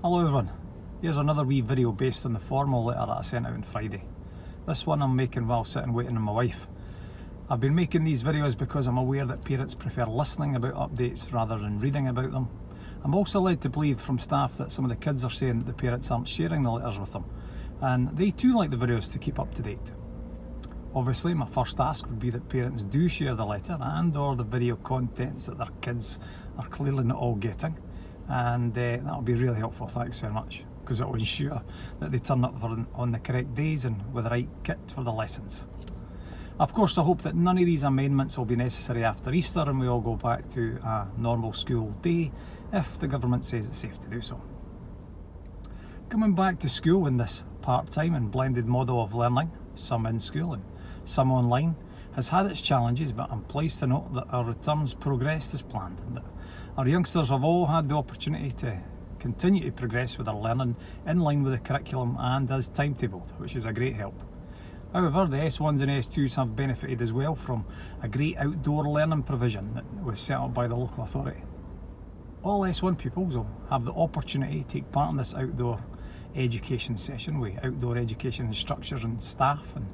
Hello everyone, here's another wee video based on the formal letter that I sent out on Friday. This one I'm making while sitting waiting on my wife. I've been making these videos because I'm aware that parents prefer listening about updates rather than reading about them. I'm also led to believe from staff that some of the kids are saying that the parents aren't sharing the letters with them, and they too like the videos to keep up to date. Obviously, my first ask would be that parents do share the letter and or the video contents that their kids are clearly not all getting. And that'll be really helpful, thanks very much, because it will ensure that they turn up on the correct days and with the right kit for the lessons. Of course, I hope that none of these amendments will be necessary after Easter and we all go back to a normal school day if the government says it's safe to do so. Coming back to school in this part-time and blended model of learning, some in school and some online, has had its challenges, but I'm pleased to note that our returns progressed as planned and that our youngsters have all had the opportunity to continue to progress with their learning in line with the curriculum and as timetabled, which is a great help. However, the S1s and S2s have benefited as well from a great outdoor learning provision that was set up by the local authority. All S1 pupils will have the opportunity to take part in this outdoor education session with outdoor education instructors and staff, and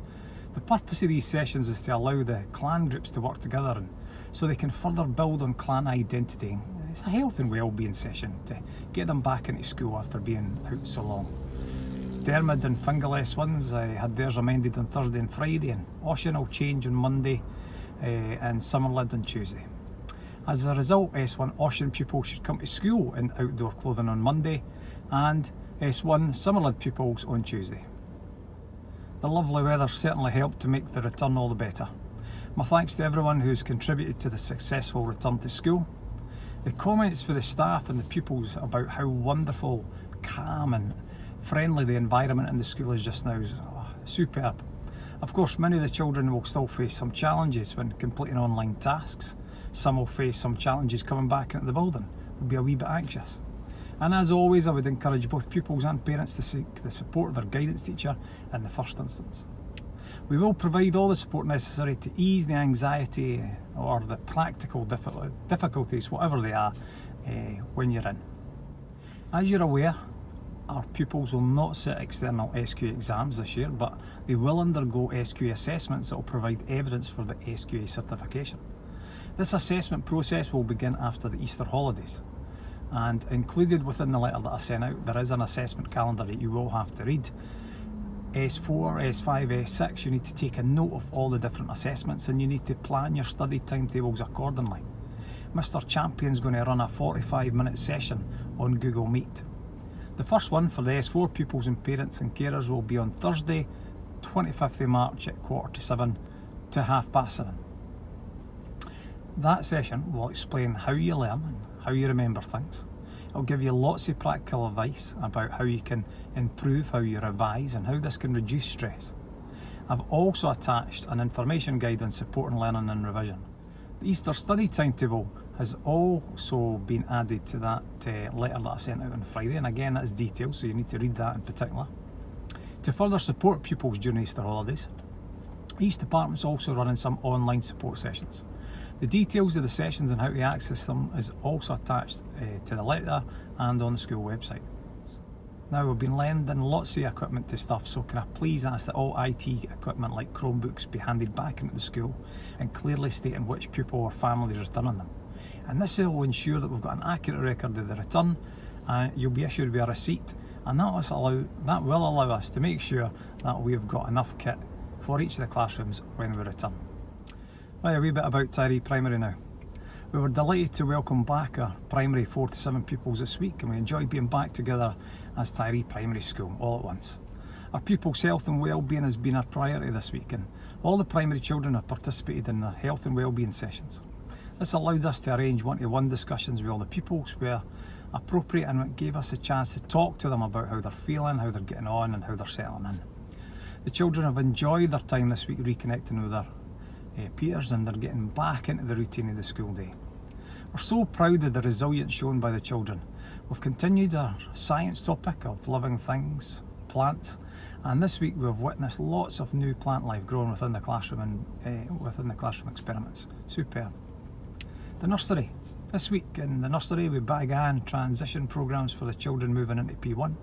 the purpose of these sessions is to allow the clan groups to work together and so they can further build on clan identity. It's a health and wellbeing session to get them back into school after being out so long. Dermot and Fingal S1s had theirs amended on Thursday and Friday, and Ossian will change on Monday and Summerlid on Tuesday. As a result, S1 Ossian pupils should come to school in outdoor clothing on Monday and S1 Summerlid pupils on Tuesday. The lovely weather certainly helped to make the return all the better. My thanks to everyone who's contributed to the successful return to school. The comments for the staff and the pupils about how wonderful, calm and friendly the environment in the school is just now is superb. Of course, many of the children will still face some challenges when completing online tasks. Some will face some challenges coming back into the building. They'll be a wee bit anxious. And as always, I would encourage both pupils and parents to seek the support of their guidance teacher in the first instance. We will provide all the support necessary to ease the anxiety or the practical difficulties, whatever they are, when you're in. As you're aware, our pupils will not sit external SQA exams this year, but they will undergo SQA assessments that will provide evidence for the SQA certification. This assessment process will begin after the Easter holidays. And included within the letter that I sent out, there is an assessment calendar that you will have to read. S4, S5, S6, you need to take a note of all the different assessments and you need to plan your study timetables accordingly. Mr. Champion's going to run a 45-minute session on Google Meet. The first one for the S4 pupils and parents and carers will be on Thursday, 25th of March at 6:45 to 7:30. That session will explain how you learn and how you remember things. It'll give you lots of practical advice about how you can improve, how you revise and how this can reduce stress. I've also attached an information guide on supporting learning and revision. The Easter study timetable has also been added to that letter that I sent out on Friday, and again that's detailed, so you need to read that in particular. To further support pupils during Easter holidays, each department's also running some online support sessions. The details of the sessions and how to access them is also attached to the letter and on the school website. Now, we've been lending lots of equipment to staff, so can I please ask that all IT equipment like Chromebooks be handed back into the school and clearly stating which pupil or family is returning them. And this will ensure that we've got an accurate record of the return, and you'll be issued with a receipt, and that will allow us to make sure that we've got enough kit for each of the classrooms when we return. Right, a wee bit about Tiree Primary now. We were delighted to welcome back our primary 4 to 7 pupils this week, and we enjoyed being back together as Tiree Primary School all at once. Our pupils' health and wellbeing has been our priority this week, and all the primary children have participated in the health and wellbeing sessions. This allowed us to arrange one-to-one discussions with all the pupils where appropriate, and it gave us a chance to talk to them about how they're feeling, how they're getting on and how they're settling in. The children have enjoyed their time this week reconnecting with their peers, and they're getting back into the routine of the school day. We're so proud of the resilience shown by the children. We've continued our science topic of living things, plants, and this week we've witnessed lots of new plant life growing within the classroom and within the classroom experiments. Superb. The nursery This week in the nursery we began transition programmes for the children moving into P1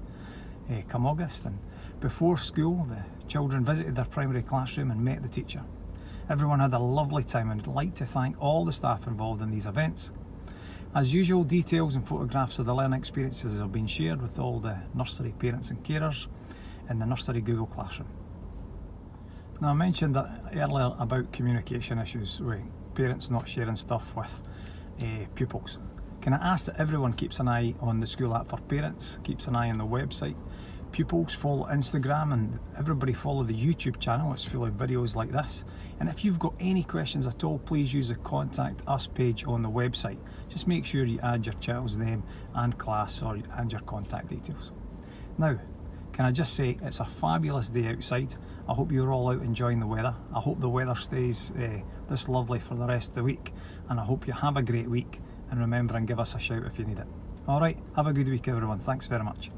come August, and before school the children visited their primary classroom and met the teacher. Everyone had a lovely time, and I'd like to thank all the staff involved in these events. As usual, details and photographs of the learning experiences have been shared with all the nursery parents and carers in the nursery Google Classroom. Now, I mentioned earlier about communication issues with parents not sharing stuff with pupils. Can I ask that everyone keeps an eye on the school app for parents, keeps an eye on the website, pupils follow Instagram, and everybody follow the YouTube channel. It's full of videos like this. And if you've got any questions at all, please use the Contact Us page on the website. Just make sure you add your child's name and class and your contact details. Now, can I just say it's a fabulous day outside. I hope you're all out enjoying the weather. I hope the weather stays this lovely for the rest of the week, and I hope you have a great week, and remember and give us a shout if you need it. Alright, have a good week everyone. Thanks very much.